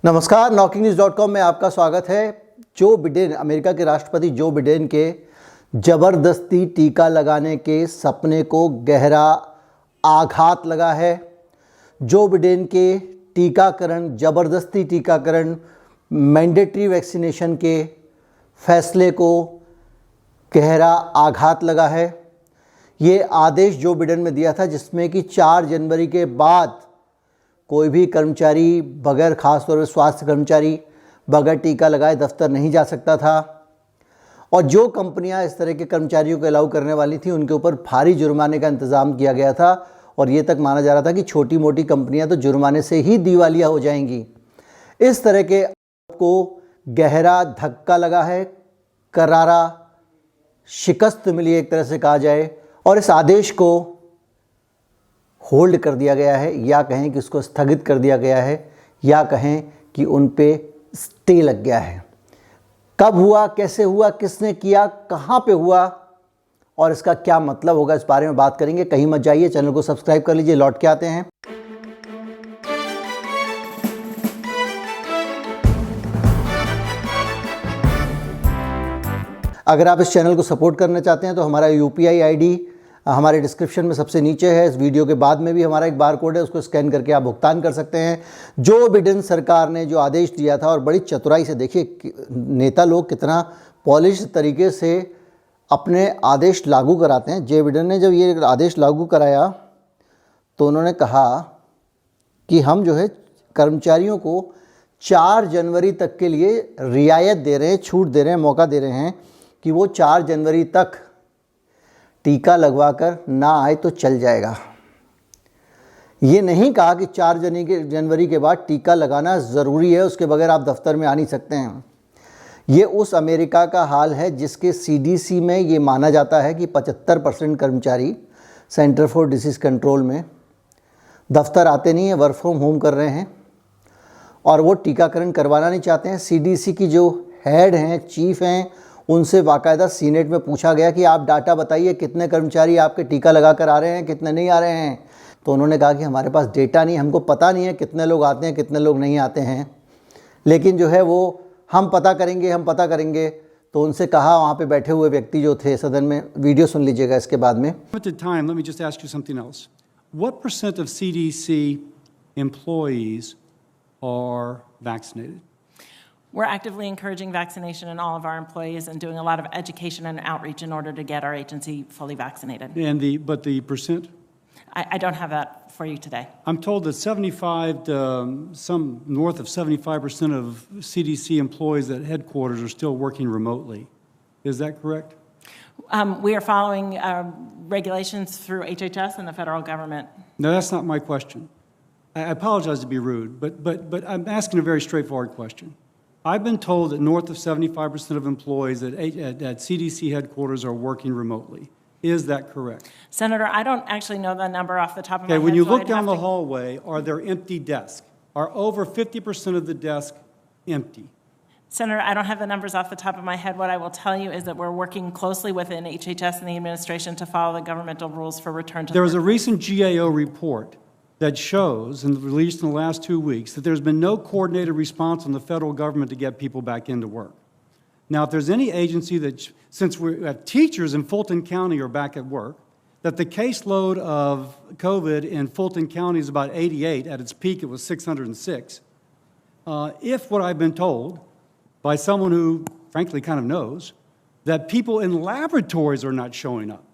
नमस्कार, NockingNews.com में आपका स्वागत है। जो बिडेन, अमेरिका के राष्ट्रपति जो बिडेन के ज़बरदस्ती टीका लगाने के सपने को गहरा आघात लगा है। जो बिडेन के टीकाकरण, ज़बरदस्ती टीकाकरण, मैंडेटरी वैक्सीनेशन के फैसले को गहरा आघात लगा है। ये आदेश जो बिडेन ने दिया था, जिसमें कि 4 जनवरी के बाद कोई भी कर्मचारी बगैर, खासतौर पर स्वास्थ्य कर्मचारी बगैर टीका लगाए दफ्तर नहीं जा सकता था। और जो कंपनियां इस तरह के कर्मचारियों को अलाउ करने वाली थी, उनके ऊपर भारी जुर्माने का इंतज़ाम किया गया था। और ये तक माना जा रहा था कि छोटी मोटी कंपनियां तो जुर्माने से ही दिवालिया हो जाएंगी। इस तरह के को गहरा धक्का लगा है, करारा शिकस्त मिली एक तरह से कहा जाए। और इस आदेश को होल्ड कर दिया गया है, या कहें कि उसको स्थगित कर दिया गया है, या कहें कि उन पे स्टे लग गया है। कब हुआ, कैसे हुआ, किसने किया, कहाँ पे हुआ और इसका क्या मतलब होगा, इस बारे में बात करेंगे। कहीं मत जाइए, चैनल को सब्सक्राइब कर लीजिए। लौट के आते हैं। अगर आप इस चैनल को सपोर्ट करना चाहते हैं तो हमारा UPI ID हमारे डिस्क्रिप्शन में सबसे नीचे है। इस वीडियो के बाद में भी हमारा एक बार कोड है, उसको स्कैन करके आप भुगतान कर सकते हैं। जो बिडेन सरकार ने जो आदेश दिया था, और बड़ी चतुराई से, देखिए नेता लोग कितना पॉलिश तरीके से अपने आदेश लागू कराते हैं। जे बिडेन ने जब ये आदेश लागू कराया तो उन्होंने कहा कि हम जो है कर्मचारियों को 4 जनवरी तक के लिए रियायत दे रहे हैं, छूट दे रहे हैं, मौका दे रहे हैं कि वो 4 जनवरी तक टीका लगवा कर ना आए तो चल जाएगा। ये नहीं कहा कि 4 जनवरी के बाद टीका लगाना ज़रूरी है, उसके बगैर आप दफ्तर में आ नहीं सकते हैं। ये उस अमेरिका का हाल है जिसके CDC में ये माना जाता है कि 75% कर्मचारी सेंटर फॉर डिसीज़ कंट्रोल में दफ्तर आते नहीं हैं, वर्क फ्रॉम होम कर रहे हैं और वो टीकाकरण करवाना नहीं चाहते हैं। CDC की जो हेड हैं, चीफ हैं, उनसे बाकायदा सीनेट में पूछा गया कि आप डाटा बताइए, कितने कर्मचारी आपके टीका लगा कर आ रहे हैं, कितने नहीं आ रहे हैं। तो उन्होंने कहा कि हमारे पास डेटा नहीं, हमको पता नहीं है कितने लोग आते हैं, कितने लोग नहीं आते हैं, लेकिन जो है वो हम पता करेंगे। तो उनसे कहा, वहाँ पे बैठे हुए व्यक्ति जो थे सदन में, वीडियो सुन लीजिएगा इसके बाद में। Time, let me just ask you something else. What % of CDC employees are vaccinated? We're actively encouraging vaccination in all of our employees and doing a lot of education and outreach in order to get our agency fully vaccinated. But the percent? I don't have that for you today. I'm told that 75 to some north of 75% of CDC employees at headquarters are still working remotely. Is that correct? We are following regulations through HHS and the federal government. No, that's not my question. I apologize to be rude, but I'm asking a very straightforward question. I've been told that north of 75% of employees at CDC headquarters are working remotely. Is that correct? Senator, I don't actually know the number off the top of my head. Okay, when you so look I'd down have the hallway, are there empty desks? Are over 50% of the desks empty? Senator, I don't have the numbers off the top of my head. What I will tell you is that we're working closely within HHS and the administration to follow the governmental rules for return to There was a work. recent GAO report that shows, and released in the last 2 weeks, that there's been no coordinated response from the federal government to get people back into work. Now, if there's any agency that, since we have teachers in Fulton County are back at work, that the caseload of COVID in Fulton County is about 88. At its peak, it was 606. If what I've been told by someone who, frankly, kind of knows, that people in laboratories are not showing up.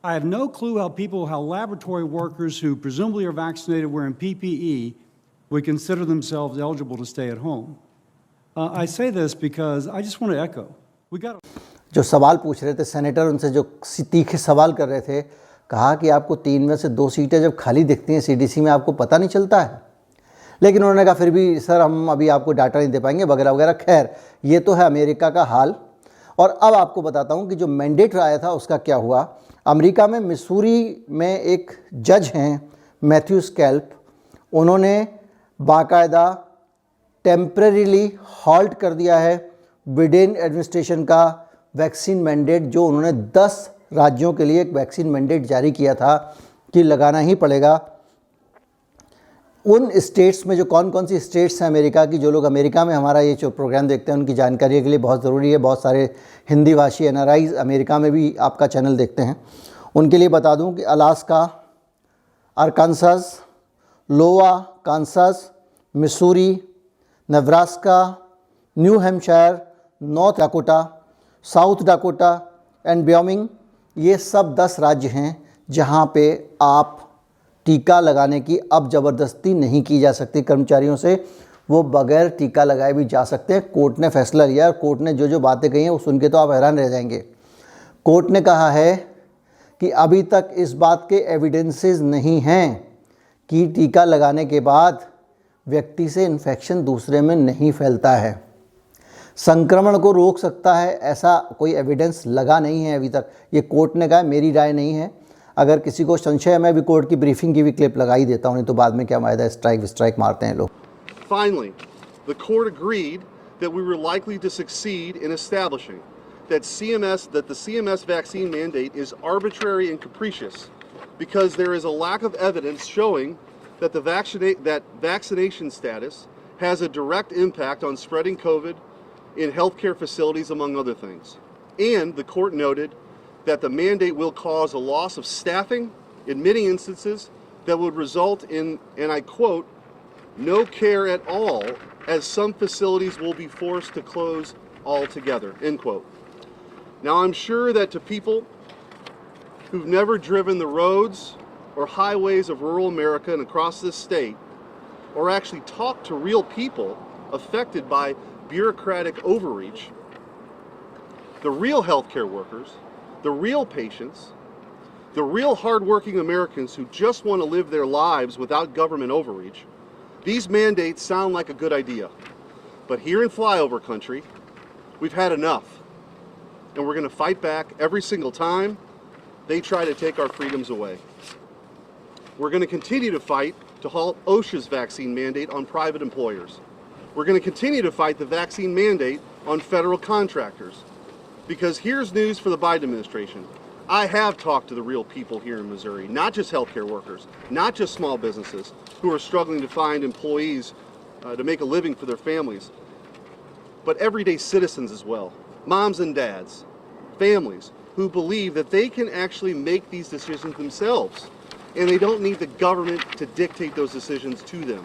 I have no clue how laboratory workers who presumably are vaccinated wearing PPE would consider themselves eligible to stay at home. I say this because I just want to echo. जो सवाल पूछ रहे थे senator, उनसे जो तीखे सवाल कर रहे थे, कहा कि आपको 3 में से 2 सीटें जब खाली दिखती हैं CDC में, आपको पता नहीं चलता है। लेकिन उन्होंने कहा फिर भी सर हम अभी आपको डाटा नहीं दे पाएंगे वगैरह वगैरह। खैर, ये तो है अमेरिका का हाल। और अब आपको बताता हूँ कि जो मैंडेट आया था उसका क्या हुआ। अमेरिका में मिसूरी में एक जज हैं, मैथ्यू स्कैल्प, उन्होंने बाकायदा टेम्परेरीली हॉल्ट कर दिया है बिडेन एडमिनिस्ट्रेशन का वैक्सीन मैंडेट, जो उन्होंने 10 राज्यों के लिए एक वैक्सीन मैंडेट जारी किया था कि लगाना ही पड़ेगा। उन स्टेट्स में जो कौन कौन सी स्टेट्स हैं अमेरिका की, जो लोग अमेरिका में हमारा ये जो प्रोग्राम देखते हैं उनकी जानकारी के लिए बहुत ज़रूरी है। बहुत सारे हिंदी भाषी एनआरआईज अमेरिका में भी आपका चैनल देखते हैं, उनके लिए बता दूं कि Alaska, Arkansas, Iowa, Kansas, Missouri, Nebraska, New Hampshire, North Dakota, South Dakota and Wyoming, ये सब 10 राज्य हैं जहां पे आप टीका लगाने की अब ज़बरदस्ती नहीं की जा सकती कर्मचारियों से, वो बगैर टीका लगाए भी जा सकते हैं। कोर्ट ने फैसला लिया, कोर्ट ने जो जो बातें कही हैं वो सुन के तो आप हैरान रह जाएंगे। कोर्ट ने कहा है कि अभी तक इस बात के एविडेंसेस नहीं हैं कि टीका लगाने के बाद व्यक्ति से इन्फेक्शन दूसरे में नहीं फैलता है, संक्रमण को रोक सकता है, ऐसा कोई एविडेंस लगा नहीं है अभी तक। ये कोर्ट ने कहा, मेरी राय नहीं है। अगर किसी को संशय है, मैं भी कोर्ट की ब्रीफिंग की भी क्लिप लगा ही देता हूँ, नहीं तो बाद में क्या मायदा स्ट्राइक मारते हैं लोग। Finally, the court agreed that we were likely to succeed in establishing that the CMS vaccine mandate is arbitrary and capricious because there is a lack of evidence showing that that vaccination status has a direct impact on spreading COVID in healthcare facilities, among other things. And the court noted that the mandate will cause a loss of staffing in many instances that would result in, and I quote, no care at all, as some facilities will be forced to close altogether, end quote. Now, I'm sure that to people who've never driven the roads or highways of rural America and across this state, or actually talked to real people affected by bureaucratic overreach, the real healthcare workers, the real patients, the real hardworking Americans who just want to live their lives without government overreach, these mandates sound like a good idea. But here in flyover country, we've had enough. And we're going to fight back every single time they try to take our freedoms away. We're going to continue to fight to halt OSHA's vaccine mandate on private employers. We're going to continue to fight the vaccine mandate on federal contractors. Because here's news for the Biden administration. I have talked to the real people here in Missouri, not just healthcare workers, not just small businesses who are struggling to find employees to make a living for their families, but everyday citizens as well, moms and dads, families who believe that they can actually make these decisions themselves and they don't need the government to dictate those decisions to them.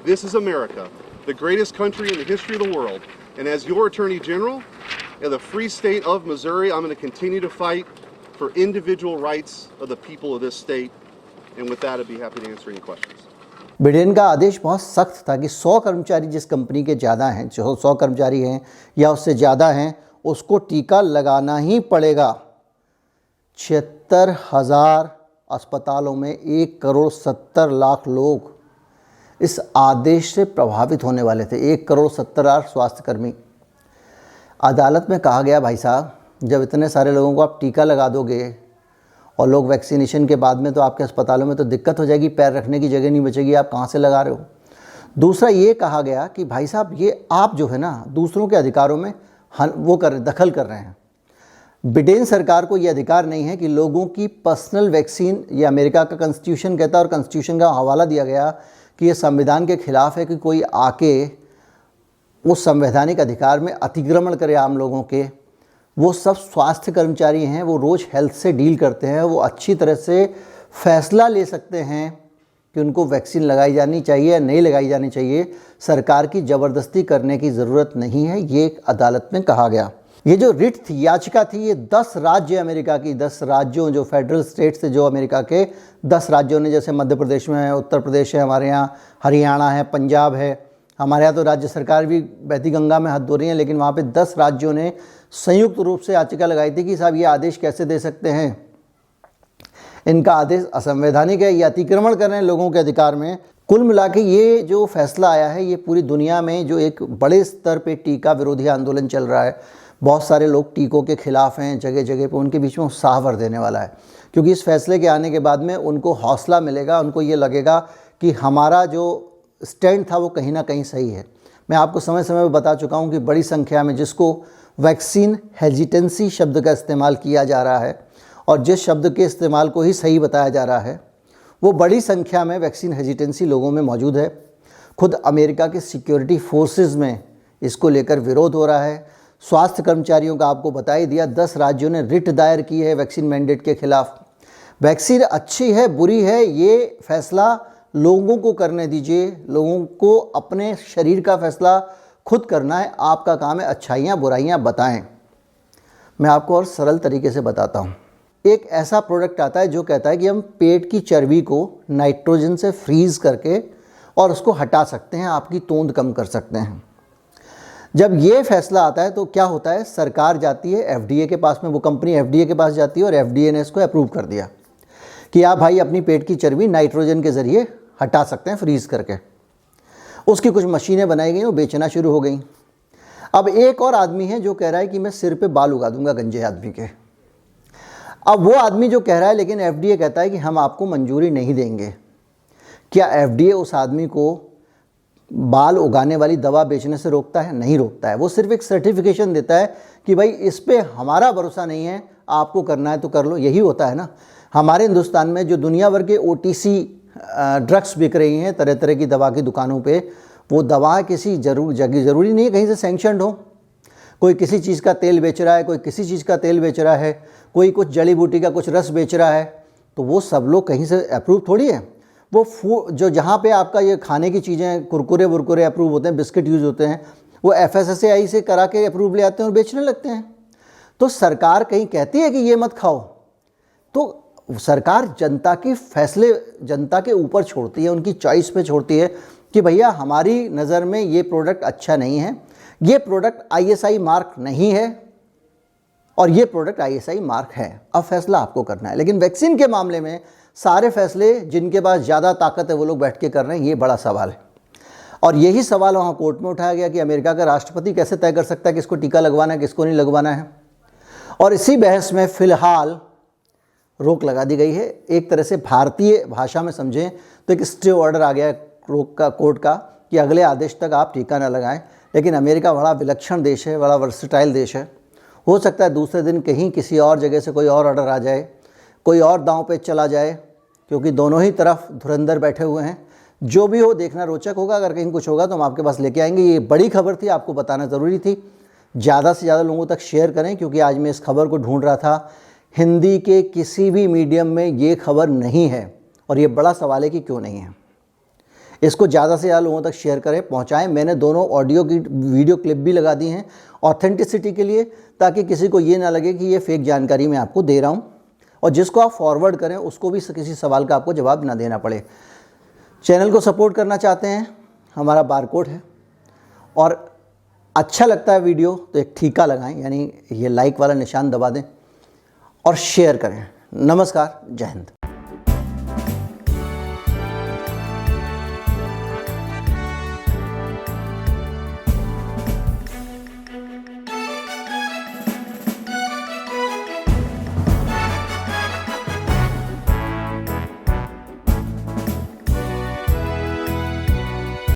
This is America, the greatest country in the history of the world, and as your Attorney General in the free state of Missouri, I'm going to continue to fight for individual rights of the people of this state, and with that I'd be happy to answer any questions. Biden का आदेश बहुत सख्त था कि 100 कर्मचारी जिस company के ज़्यादा हैं, जो 100 कर्मचारी हैं या उससे ज़्यादा हैं, उसको टीका लगाना ही पड़ेगा। 76,000 अस्पतालों में 1,70,00,000 लोग इस आदेश से प्रभावित होने वाले थे, 1,70,00,000 स्वास्थ्यकर्मी। अदालत में कहा गया, भाई साहब, जब इतने सारे लोगों को आप टीका लगा दोगे और लोग वैक्सीनेशन के बाद में तो आपके अस्पतालों में तो दिक्कत हो जाएगी, पैर रखने की जगह नहीं बचेगी, आप कहाँ से लगा रहे हो। दूसरा ये कहा गया कि भाई साहब, ये आप जो है ना दूसरों के अधिकारों में दखल कर रहे हैं। बिडेन सरकार को ये अधिकार नहीं है कि लोगों की पर्सनल वैक्सीन, ये अमेरिका का कॉन्स्टिट्यूशन कहता है और कॉन्स्टिट्यूशन का हवाला दिया गया कि ये संविधान के खिलाफ है कि कोई आके उस संवैधानिक अधिकार में अतिक्रमण करे आम लोगों के। वो सब स्वास्थ्य कर्मचारी हैं, वो रोज़ हेल्थ से डील करते हैं, वो अच्छी तरह से फैसला ले सकते हैं कि उनको वैक्सीन लगाई जानी चाहिए या नहीं लगाई जानी चाहिए। सरकार की ज़बरदस्ती करने की ज़रूरत नहीं है, ये अदालत में कहा गया। ये जो रिट थी, याचिका थी, ये 10 राज्य अमेरिका की 10 राज्यों, जो फेडरल स्टेट्स से जो अमेरिका के 10 राज्यों ने, जैसे मध्य प्रदेश में है, उत्तर प्रदेश है, हमारे यहाँ हरियाणा है, पंजाब है, हमारे यहाँ तो राज्य सरकार भी बहती गंगा में हाथ धो रही है, लेकिन वहाँ पे 10 राज्यों ने संयुक्त रूप से याचिका लगाई थी कि साहब ये आदेश कैसे दे सकते हैं, इनका आदेश असंवैधानिक है, ये अतिक्रमण कर रहे हैं लोगों के अधिकार में। कुल मिला के ये जो फैसला आया है, ये पूरी दुनिया में जो एक बड़े स्तर पे टीका विरोधी आंदोलन चल रहा है, बहुत सारे लोग टीकों के खिलाफ हैं जगह जगह पे, उनके बीच में उत्साह भर देने वाला है, क्योंकि इस फैसले के आने के बाद में उनको हौसला मिलेगा, उनको ये लगेगा कि हमारा जो स्टैंड था वो कहीं ना कहीं सही है। मैं आपको समय समय पर बता चुका हूँ कि बड़ी संख्या में जिसको वैक्सीन हेजिटेंसी शब्द का इस्तेमाल किया जा रहा है और जिस शब्द के इस्तेमाल को ही सही बताया जा रहा है, वो बड़ी संख्या में वैक्सीन हेजिटेंसी लोगों में मौजूद है। खुद अमेरिका के सिक्योरिटी फोर्सेस में इसको लेकर विरोध हो रहा है। स्वास्थ्य कर्मचारियों का आपको बता ही दिया, 10 राज्यों ने रिट दायर की है वैक्सीन मैंडेट के खिलाफ। वैक्सीन अच्छी है बुरी है ये फैसला लोगों को करने दीजिए। लोगों को अपने शरीर का फैसला खुद करना है। आपका काम है अच्छाइयाँ बुराइयाँ बताएं। मैं आपको और सरल तरीके से बताता हूँ। एक ऐसा प्रोडक्ट आता है जो कहता है कि हम पेट की चर्बी को नाइट्रोजन से फ्रीज़ करके और उसको हटा सकते हैं, आपकी तोंद कम कर सकते हैं। जब ये फैसला आता है तो क्या होता है, सरकार जाती है FDA के पास में, वो कंपनी FDA के पास जाती है और FDA ने इसको अप्रूव कर दिया कि आप भाई अपनी पेट की चर्बी नाइट्रोजन के ज़रिए हटा सकते हैं फ्रीज़ करके। उसकी कुछ मशीनें बनाई गई, वो बेचना शुरू हो गई। अब एक और आदमी है जो कह रहा है कि मैं सिर पे बाल उगा दूंगा गंजे आदमी के। अब वो आदमी जो कह रहा है, लेकिन FDA कहता है कि हम आपको मंजूरी नहीं देंगे। क्या FDA उस आदमी को बाल उगाने वाली दवा बेचने से रोकता है? नहीं रोकता है। वो सिर्फ एक सर्टिफिकेशन देता है कि भाई इस पे हमारा भरोसा नहीं है, आपको करना है तो कर लो। यही होता है ना। हमारे हिंदुस्तान में जो दुनिया भर के OTC ड्रग्स बिक रही हैं तरह तरह की दवा की दुकानों पे, वो दवा किसी ज़रूरी नहीं है कहीं से सैंक्शनड हो। कोई किसी चीज़ का तेल बेच रहा है, कोई किसी चीज़ का तेल बेच रहा है, कोई कुछ जड़ी बूटी का कुछ रस बेच रहा है, तो वो सब लोग कहीं से अप्रूव थोड़ी है। वो जो जहाँ पे आपका ये खाने की चीज़ें कुरकुरे वुरकुरे अप्रूव होते हैं, बिस्किट यूज़ होते हैं, वो FSSAI से करा के अप्रूव ले आते हैं और बेचने लगते हैं। तो सरकार कहीं कहती है कि ये मत खाओ, तो सरकार जनता के फैसले जनता के ऊपर छोड़ती है, उनकी चॉइस पे छोड़ती है कि भैया हमारी नज़र में ये प्रोडक्ट अच्छा नहीं है, ये प्रोडक्ट ISI मार्क नहीं है और ये प्रोडक्ट ISI मार्क है। अब फैसला आपको करना है। लेकिन वैक्सीन के मामले में सारे फैसले जिनके पास ज़्यादा ताकत है वो लोग बैठ के कर रहे हैं, ये बड़ा सवाल है। और यही सवाल वहाँ कोर्ट में उठाया गया कि अमेरिका का राष्ट्रपति कैसे तय कर सकता है किसको टीका लगवाना है किसको नहीं लगवाना है। और इसी बहस में फ़िलहाल रोक लगा दी गई है। एक तरह से भारतीय भाषा में समझें तो एक स्टे ऑर्डर आ गया है कोर्ट का कि अगले आदेश तक आप टीका न लगाएं। लेकिन अमेरिका बड़ा विलक्षण देश है, बड़ा वर्सेटाइल देश है। हो सकता है दूसरे दिन कहीं किसी और जगह से कोई और ऑर्डर आ जाए, कोई और दांव पे चला जाए, क्योंकि दोनों ही तरफ धुरंधर बैठे हुए हैं। जो भी हो देखना रोचक होगा। अगर कहीं कुछ होगा तो हम आपके पास लेके आएंगे। ये बड़ी खबर थी, आपको बताना ज़रूरी थी। ज़्यादा से ज़्यादा लोगों तक शेयर करें, क्योंकि आज मैं इस खबर को ढूंढ रहा था, हिंदी के किसी भी मीडियम में ये खबर नहीं है और ये बड़ा सवाल है कि क्यों नहीं है। इसको ज़्यादा से ज़्यादा लोगों तक शेयर करें, पहुंचाएं। मैंने दोनों ऑडियो की वीडियो क्लिप भी लगा दी हैं ऑथेंटिसिटी के लिए, ताकि किसी को ये ना लगे कि ये फेक जानकारी मैं आपको दे रहा हूं। और जिसको आप फॉरवर्ड करें उसको भी किसी सवाल का आपको जवाब ना देना पड़े। चैनल को सपोर्ट करना चाहते हैं, हमारा बारकोड है। और अच्छा लगता है वीडियो तो एक ठीका लगाएं, यानी ये लाइक वाला निशान दबा दें और शेयर करें। नमस्कार, जय हिंद।